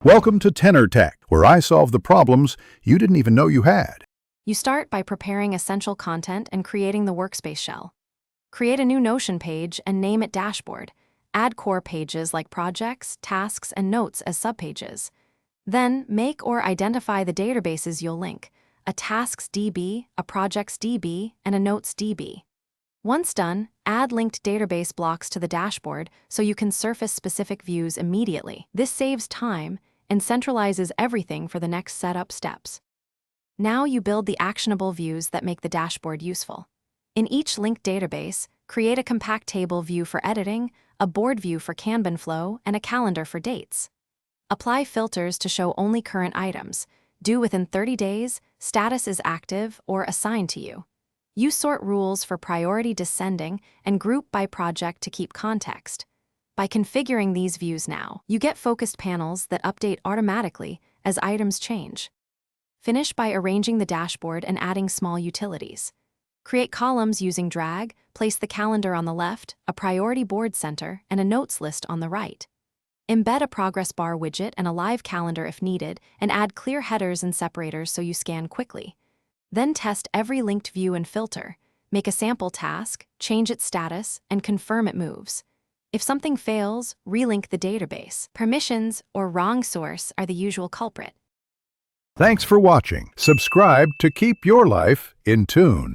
Welcome to Tenor Tech, where I solve the problems you didn't even know you had. You start by preparing essential content and creating the workspace shell. Create a new Notion page and name it Dashboard. Add core pages like projects, tasks, and notes as subpages. Then, make or identify the databases you'll link: a Tasks DB, a Projects DB, and a Notes DB. Once done, add linked database blocks to the dashboard so you can surface specific views immediately. This saves time and centralizes everything for the next setup steps. Now you build the actionable views that make the dashboard useful. In each linked database, create a compact table view for editing, a board view for Kanban flow, and a calendar for dates. Apply filters to show only current items, due within 30 days, status is active, or assigned to you. Use sort rules for priority descending and group by project to keep context. By configuring these views now, you get focused panels that update automatically as items change. Finish by arranging the dashboard and adding small utilities. Create columns using drag, place the calendar on the left, a priority board center, and a notes list on the right. Embed a progress bar widget and a live calendar if needed, and add clear headers and separators so you scan quickly. Then test every linked view and filter. Make a sample task, change its status, and confirm it moves. If something fails, relink the database. Permissions or wrong source are the usual culprit. Thanks for watching. Subscribe to keep your life in tune.